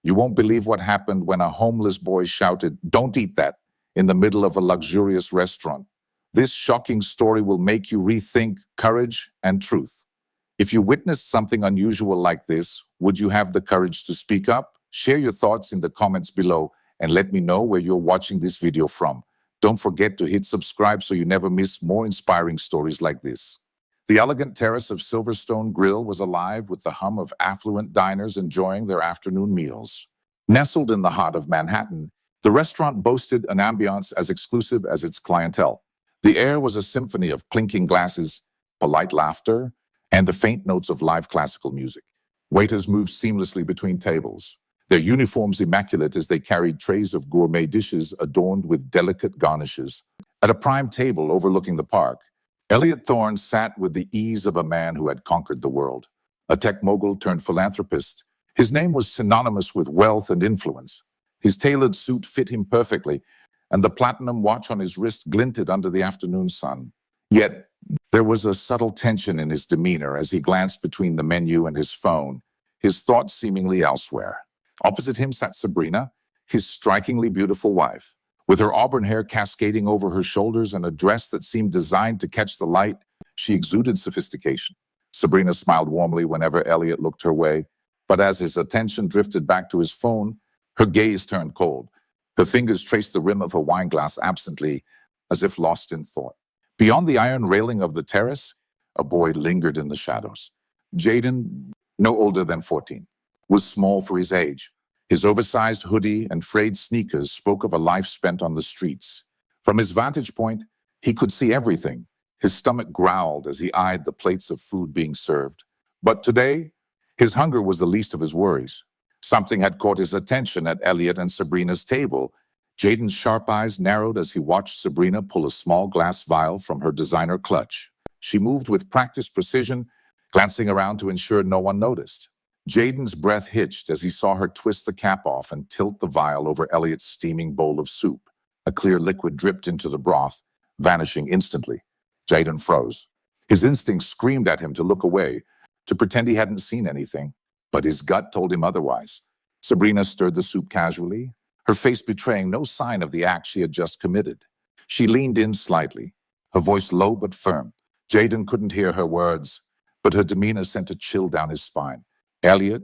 You won't believe what happened when a homeless boy shouted, "Don't eat that," in the middle of a luxurious restaurant. This shocking story will make you rethink courage and truth. If you witnessed something unusual like this, would you have the courage to speak up? Share your thoughts in the comments below and let me know where you're watching this video from. Don't forget to hit subscribe so you never miss more inspiring stories like this. The elegant terrace of Silverstone Grill was alive with the hum of affluent diners enjoying their afternoon meals. Nestled in the heart of Manhattan, the restaurant boasted an ambiance as exclusive as its clientele. The air was a symphony of clinking glasses, polite laughter, and the faint notes of live classical music. Waiters moved seamlessly between tables, their uniforms immaculate as they carried trays of gourmet dishes adorned with delicate garnishes. At a prime table overlooking the park, Elliot Thorne sat with the ease of a man who had conquered the world. A tech mogul turned philanthropist, his name was synonymous with wealth and influence. His tailored suit fit him perfectly, and the platinum watch on his wrist glinted under the afternoon sun. Yet, there was a subtle tension in his demeanor as he glanced between the menu and his phone, his thoughts seemingly elsewhere. Opposite him sat Sabrina, his strikingly beautiful wife. With her auburn hair cascading over her shoulders and a dress that seemed designed to catch the light, she exuded sophistication. Sabrina smiled warmly whenever Elliot looked her way, but as his attention drifted back to his phone, her gaze turned cold. Her fingers traced the rim of her wineglass absently, as if lost in thought. Beyond the iron railing of the terrace, a boy lingered in the shadows. Jaden, no older than 14, was small for his age. His oversized hoodie and frayed sneakers spoke of a life spent on the streets. From his vantage point, he could see everything. His stomach growled as he eyed the plates of food being served. But today, his hunger was the least of his worries. Something had caught his attention at Elliot and Sabrina's table. Jaden's sharp eyes narrowed as he watched Sabrina pull a small glass vial from her designer clutch. She moved with practiced precision, glancing around to ensure no one noticed. Jaden's breath hitched as he saw her twist the cap off and tilt the vial over Elliot's steaming bowl of soup. A clear liquid dripped into the broth, vanishing instantly. Jaden froze. His instincts screamed at him to look away, to pretend he hadn't seen anything, but his gut told him otherwise. Sabrina stirred the soup casually, her face betraying no sign of the act she had just committed. She leaned in slightly, her voice low but firm. Jaden couldn't hear her words, but her demeanor sent a chill down his spine. Elliot,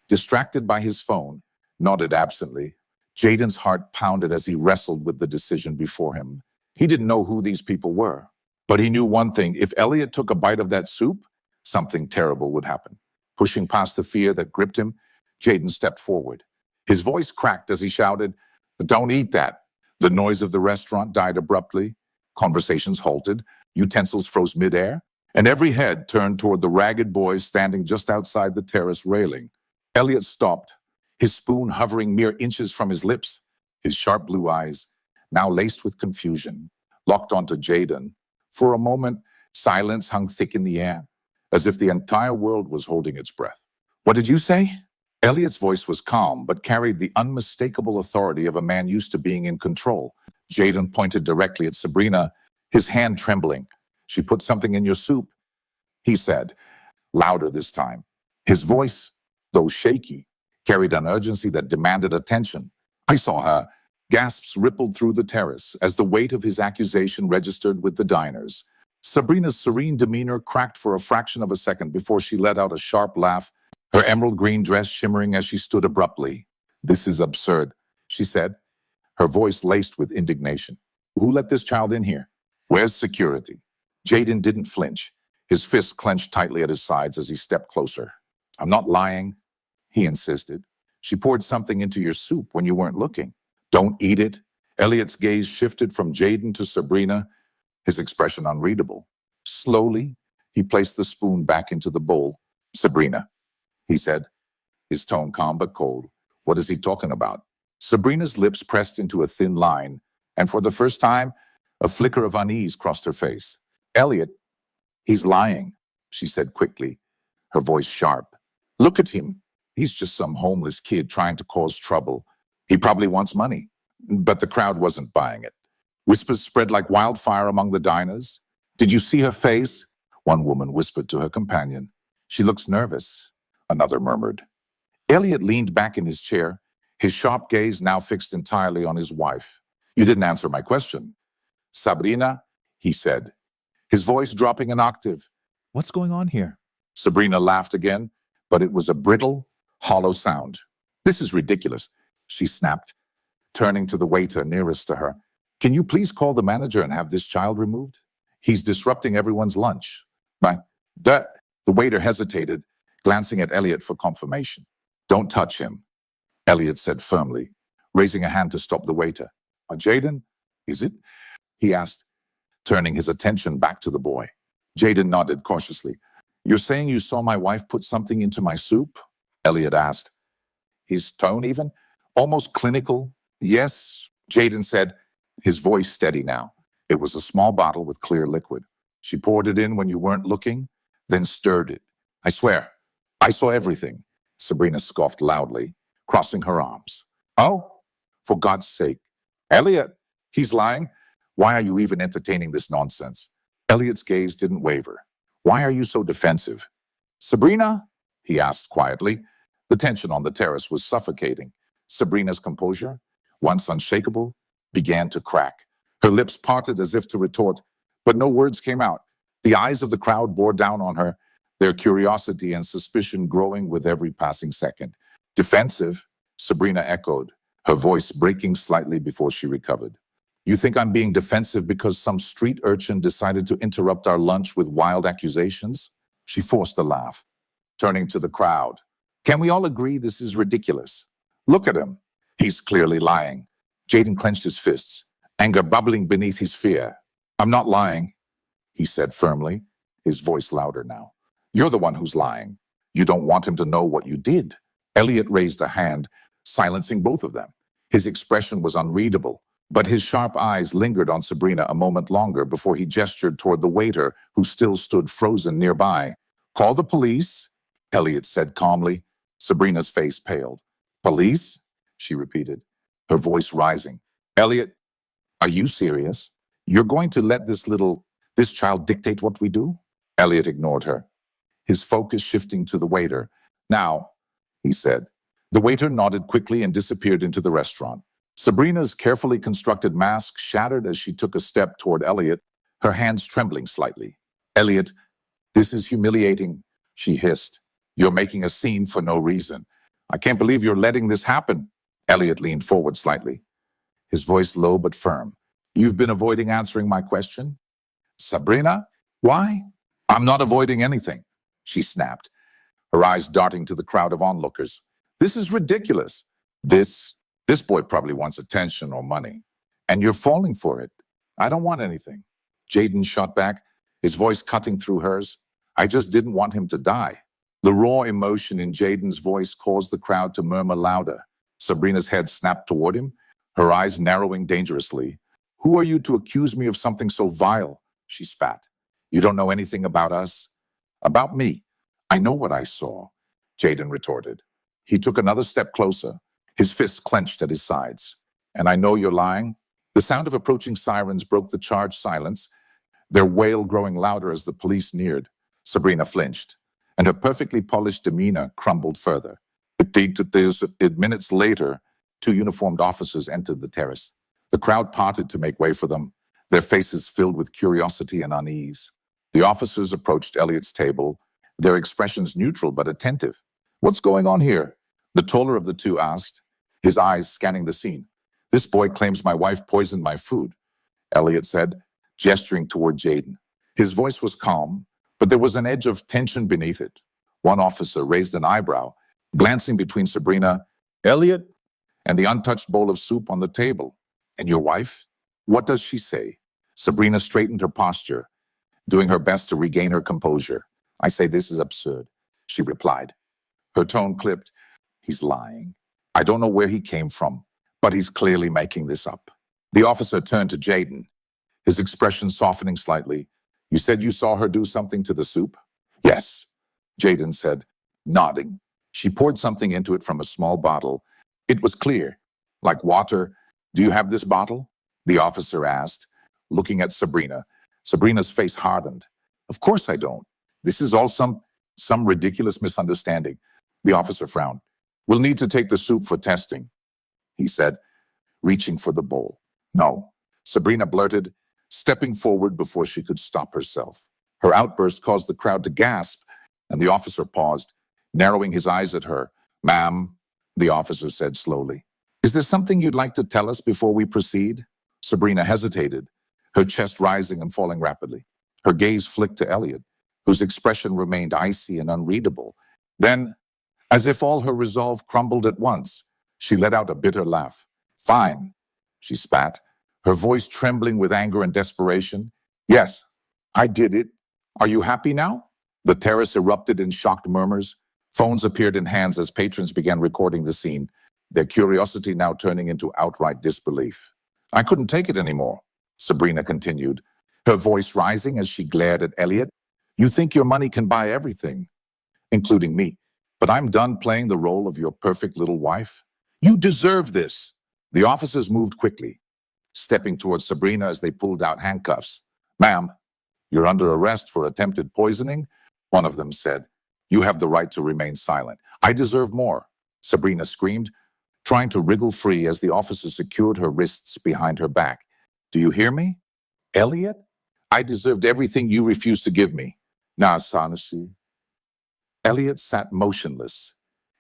distracted by his phone, nodded absently. Jaden's heart pounded as he wrestled with the decision before him. He didn't know who these people were, but he knew one thing: if Elliot took a bite of that soup, something terrible would happen. Pushing past the fear that gripped him, Jaden stepped forward. His voice cracked as he shouted, "Don't eat that!" The noise of the restaurant died abruptly. Conversations halted, utensils froze midair, and every head turned toward the ragged boy standing just outside the terrace railing. Elliot stopped, his spoon hovering mere inches from his lips. His sharp blue eyes, now laced with confusion, locked onto Jaden. For a moment, silence hung thick in the air, as if the entire world was holding its breath. "What did you say?" Elliot's voice was calm, but carried the unmistakable authority of a man used to being in control. Jaden pointed directly at Sabrina, his hand trembling. "She put something in your soup," he said, louder this time. His voice, though shaky, carried an urgency that demanded attention. "I saw her." Gasps rippled through the terrace as the weight of his accusation registered with the diners. Sabrina's serene demeanor cracked for a fraction of a second before she let out a sharp laugh, her emerald green dress shimmering as she stood abruptly. "This is absurd," she said, her voice laced with indignation. "Who let this child in here? Where's security?" Jaden didn't flinch, his fists clenched tightly at his sides as he stepped closer. "I'm not lying," he insisted. "She poured something into your soup when you weren't looking." "Don't eat it." Elliot's gaze shifted from Jaden to Sabrina, his expression unreadable. Slowly, he placed the spoon back into the bowl. "Sabrina," he said, his tone calm but cold. "What is he talking about?" Sabrina's lips pressed into a thin line, and for the first time, a flicker of unease crossed her face. "Elliot, he's lying," she said quickly, her voice sharp. "Look at him. He's just some homeless kid trying to cause trouble. He probably wants money." But the crowd wasn't buying it. Whispers spread like wildfire among the diners. "Did you see her face?" one woman whispered to her companion. "She looks nervous," another murmured. Elliot leaned back in his chair, his sharp gaze now fixed entirely on his wife. You didn't answer my question. Sabrina, he said, his voice dropping an octave. What's going on here? Sabrina laughed again, but it was a brittle, hollow sound. This is ridiculous, she snapped, turning to the waiter nearest to her. Can you please call the manager and have this child removed? He's disrupting everyone's lunch. The waiter hesitated, glancing at Elliot for confirmation. Don't touch him, Elliot said firmly, raising a hand to stop the waiter. Jaden, is it? He asked, turning his attention back to the boy. Jaden nodded cautiously. You're saying you saw my wife put something into my soup? Elliot asked. His tone even? Almost clinical. Yes, Jaden said, his voice steady now. It was a small bottle with clear liquid. She poured it in when you weren't looking, then stirred it. I swear, I saw everything, Sabrina scoffed loudly, crossing her arms. Oh, for God's sake. Elliot, he's lying. Why are you even entertaining this nonsense? Elliot's gaze didn't waver. Why are you so defensive? Sabrina, he asked quietly. The tension on the terrace was suffocating. Sabrina's composure, once unshakable, began to crack. Her lips parted as if to retort, but no words came out. The eyes of the crowd bore down on her, their curiosity and suspicion growing with every passing second. Defensive, Sabrina echoed, her voice breaking slightly before she recovered. You think I'm being defensive because some street urchin decided to interrupt our lunch with wild accusations? She forced a laugh, turning to the crowd. Can we all agree this is ridiculous? Look at him. He's clearly lying. Jaden clenched his fists, anger bubbling beneath his fear. I'm not lying, he said firmly, his voice louder now. You're the one who's lying. You don't want him to know what you did. Elliot raised a hand, silencing both of them. His expression was unreadable, but his sharp eyes lingered on Sabrina a moment longer before he gestured toward the waiter, who still stood frozen nearby. Call the police, Elliot said calmly. Sabrina's face paled. Police? She repeated, her voice rising. Elliot, are you serious? You're going to let this child dictate what we do? Elliot ignored her, his focus shifting to the waiter. Now, he said. The waiter nodded quickly and disappeared into the restaurant. Sabrina's carefully constructed mask shattered as she took a step toward Elliot, her hands trembling slightly. Elliot, this is humiliating, she hissed. You're making a scene for no reason. I can't believe you're letting this happen. Elliot leaned forward slightly, his voice low but firm. You've been avoiding answering my question? Sabrina? Why? I'm not avoiding anything, she snapped, her eyes darting to the crowd of onlookers. This is ridiculous. This boy probably wants attention or money, and you're falling for it. I don't want anything. Jaden shot back, his voice cutting through hers. I just didn't want him to die. The raw emotion in Jaden's voice caused the crowd to murmur louder. Sabrina's head snapped toward him, her eyes narrowing dangerously. Who are you to accuse me of something so vile? She spat. You don't know anything about us? About me. I know what I saw, Jaden retorted. He took another step closer, his fists clenched at his sides. And I know you're lying? The sound of approaching sirens broke the charged silence, their wail growing louder as the police neared. Sabrina flinched, and her perfectly polished demeanor crumbled further. Minutes later, 2 uniformed officers entered the terrace. The crowd parted to make way for them, their faces filled with curiosity and unease. The officers approached Elliot's table, their expressions neutral but attentive. What's going on here? The taller of the two asked, his eyes scanning the scene. This boy claims my wife poisoned my food, Elliot said, gesturing toward Jaden. His voice was calm, but there was an edge of tension beneath it. One officer raised an eyebrow, glancing between Sabrina, Elliot, and the untouched bowl of soup on the table. And your wife? What does she say? Sabrina straightened her posture, doing her best to regain her composure. I say this is absurd, she replied. Her tone clipped. He's lying. I don't know where he came from, but he's clearly making this up. The officer turned to Jaden, his expression softening slightly. You said you saw her do something to the soup? Yes, Jaden said, nodding. She poured something into it from a small bottle. It was clear, like water. Do you have this bottle? The officer asked, looking at Sabrina. Sabrina's face hardened. Of course I don't. This is all some ridiculous misunderstanding. The officer frowned. We'll need to take the soup for testing, he said, reaching for the bowl. No, Sabrina blurted, stepping forward before she could stop herself. Her outburst caused the crowd to gasp, and the officer paused, narrowing his eyes at her. Ma'am, the officer said slowly, is there something you'd like to tell us before we proceed? Sabrina hesitated, her chest rising and falling rapidly. Her gaze flicked to Elliot, whose expression remained icy and unreadable. Then, as if all her resolve crumbled at once, she let out a bitter laugh. Fine, she spat, her voice trembling with anger and desperation. Yes, I did it. Are you happy now? The terrace erupted in shocked murmurs. Phones appeared in hands as patrons began recording the scene, their curiosity now turning into outright disbelief. I couldn't take it anymore, Sabrina continued, her voice rising as she glared at Elliot. You think your money can buy everything, including me, but I'm done playing the role of your perfect little wife. You deserve this. The officers moved quickly, stepping towards Sabrina as they pulled out handcuffs. Ma'am, you're under arrest for attempted poisoning, one of them said. You have the right to remain silent. I deserve more, Sabrina screamed, trying to wriggle free as the officer secured her wrists behind her back. Do you hear me? Elliot? I deserved everything you refused to give me. Nah, Sanasi. Elliot sat motionless,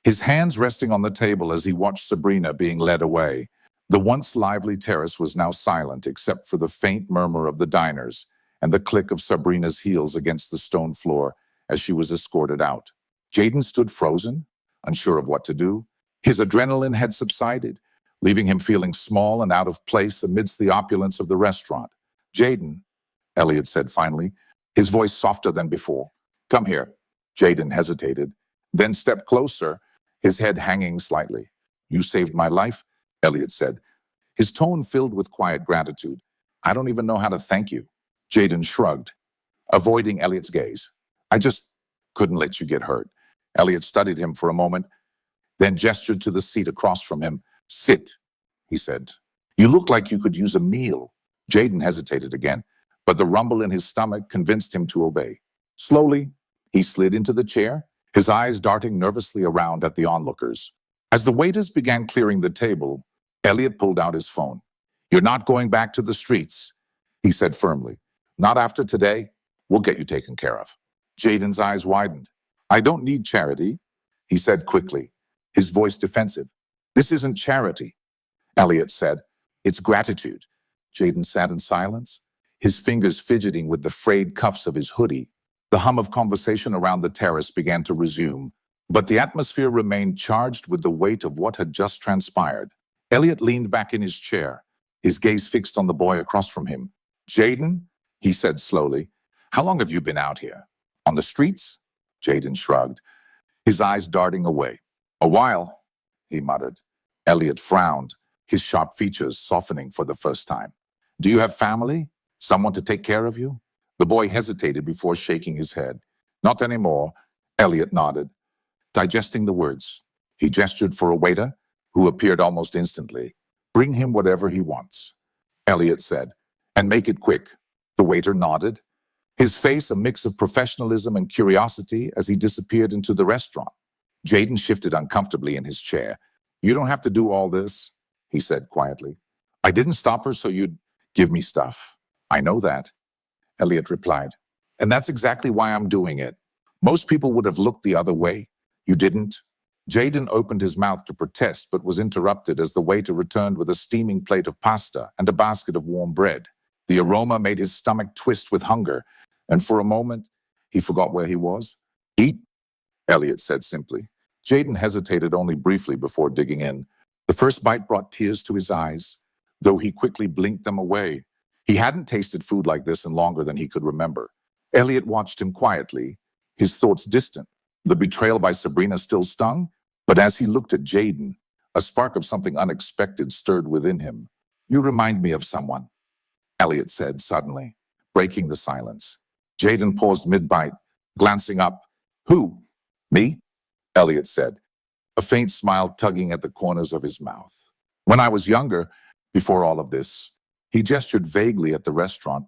his hands resting on the table as he watched Sabrina being led away. The once lively terrace was now silent except for the faint murmur of the diners and the click of Sabrina's heels against the stone floor as she was escorted out. Jaden stood frozen, unsure of what to do. His adrenaline had subsided, leaving him feeling small and out of place amidst the opulence of the restaurant. Jaden, Elliot said finally, his voice softer than before. Come here. Jaden hesitated, then stepped closer, his head hanging slightly. You saved my life, Elliot said, his tone filled with quiet gratitude. I don't even know how to thank you. Jaden shrugged, avoiding Elliot's gaze. I just couldn't let you get hurt. Elliot studied him for a moment, then gestured to the seat across from him. Sit, he said. You look like you could use a meal. Jaden hesitated again, but the rumble in his stomach convinced him to obey. Slowly, he slid into the chair, his eyes darting nervously around at the onlookers. As the waiters began clearing the table, Elliot pulled out his phone. You're not going back to the streets, he said firmly. Not after today. We'll get you taken care of. Jaden's eyes widened. I don't need charity, he said quickly, his voice defensive. This isn't charity, Elliot said. It's gratitude. Jaden sat in silence, his fingers fidgeting with the frayed cuffs of his hoodie. The hum of conversation around the terrace began to resume, but the atmosphere remained charged with the weight of what had just transpired. Elliot leaned back in his chair, his gaze fixed on the boy across from him. Jaden, he said slowly, how long have you been out here? On the streets? Jaden shrugged, his eyes darting away. A while, he muttered. Elliot frowned, his sharp features softening for the first time. Do you have family? Someone to take care of you? The boy hesitated before shaking his head. Not anymore, Elliot nodded, digesting the words. He gestured for a waiter, who appeared almost instantly. Bring him whatever he wants, Elliot said, and make it quick. The waiter nodded, his face a mix of professionalism and curiosity as he disappeared into the restaurant. Jaden shifted uncomfortably in his chair. You don't have to do all this, he said quietly. I didn't stop her so you'd give me stuff. I know that, Elliot replied. And that's exactly why I'm doing it. Most people would have looked the other way. You didn't. Jaden opened his mouth to protest, but was interrupted as the waiter returned with a steaming plate of pasta and a basket of warm bread. The aroma made his stomach twist with hunger, and for a moment, he forgot where he was. Eat, Elliot said simply. Jaden hesitated only briefly before digging in. The first bite brought tears to his eyes, though he quickly blinked them away. He hadn't tasted food like this in longer than he could remember. Elliot watched him quietly, his thoughts distant. The betrayal by Sabrina still stung, but as he looked at Jaden, a spark of something unexpected stirred within him. You remind me of someone, Elliot said suddenly, breaking the silence. Jaden paused mid-bite, glancing up. Who? Me? Elliot said, a faint smile tugging at the corners of his mouth. When I was younger, before all of this, he gestured vaguely at the restaurant,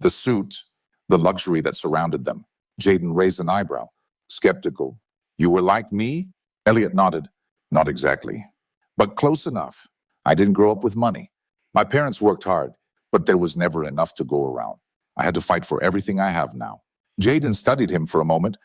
the suit, the luxury that surrounded them. Jaden raised an eyebrow, skeptical. You were like me? Elliot nodded. Not exactly, but close enough. I didn't grow up with money. My parents worked hard, but there was never enough to go around. I had to fight for everything I have now. Jaden studied him for a moment,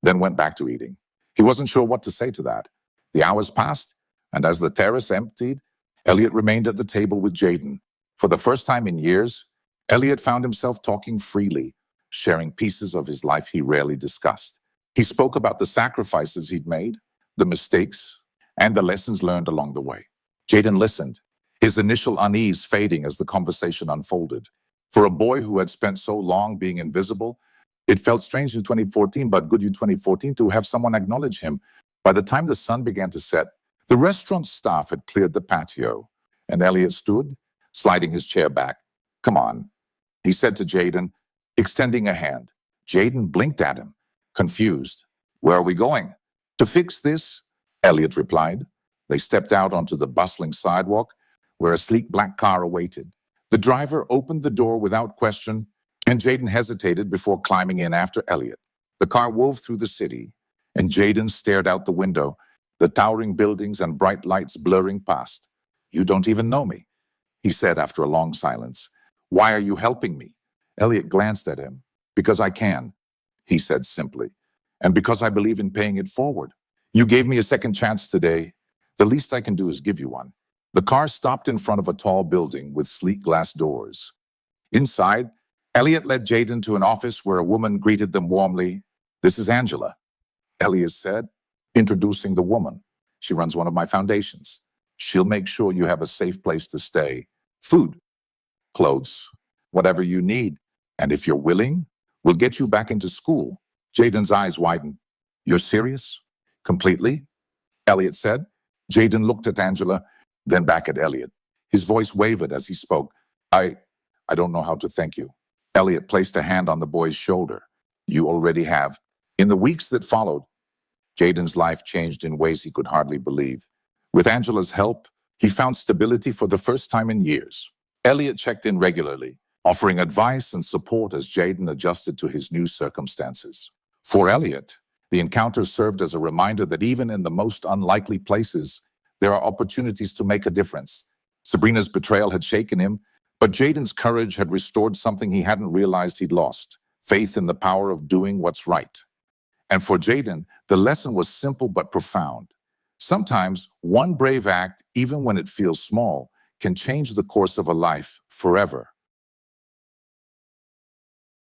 then went back to eating. He wasn't sure what to say to that. The hours passed, and as the terrace emptied, Elliot remained at the table with Jaden. For the first time in years, Elliot found himself talking freely, sharing pieces of his life he rarely discussed. He spoke about the sacrifices he'd made, the mistakes, and the lessons learned along the way. Jaden listened, his initial unease fading as the conversation unfolded. For a boy who had spent so long being invisible, it felt strange in 2014, but good in 2014 to have someone acknowledge him. By the time the sun began to set, the restaurant staff had cleared the patio, and Elliot stood, sliding his chair back. Come on, he said to Jaden, extending a hand. Jaden blinked at him, confused. Where are we going? To fix this, Elliot replied. They stepped out onto the bustling sidewalk, where a sleek black car awaited. The driver opened the door without question, and Jaden hesitated before climbing in after Elliot. The car wove through the city, and Jaden stared out the window, the towering buildings and bright lights blurring past. You don't even know me, he said after a long silence. Why are you helping me? Elliot glanced at him. Because I can, he said simply, and because I believe in paying it forward. You gave me a second chance today. The least I can do is give you one. The car stopped in front of a tall building with sleek glass doors. Inside, Elliot led Jaden to an office where a woman greeted them warmly. This is Angela, Elliot said, introducing the woman. She runs one of my foundations. She'll make sure you have a safe place to stay. Food, clothes, whatever you need. And if you're willing, we'll get you back into school. Jaden's eyes widened. You're serious? Completely? Elliot said. Jaden looked at Angela, then back at Elliot. His voice wavered as he spoke. I don't know how to thank you. Elliot placed a hand on the boy's shoulder. You already have. In the weeks that followed, Jaden's life changed in ways he could hardly believe. With Angela's help, he found stability for the first time in years. Elliot checked in regularly, offering advice and support as Jaden adjusted to his new circumstances. For Elliot, the encounter served as a reminder that even in the most unlikely places, there are opportunities to make a difference. Sabrina's betrayal had shaken him, but Jaden's courage had restored something he hadn't realized he'd lost, faith in the power of doing what's right. And for Jaden, the lesson was simple but profound. Sometimes one brave act, even when it feels small, can change the course of a life forever.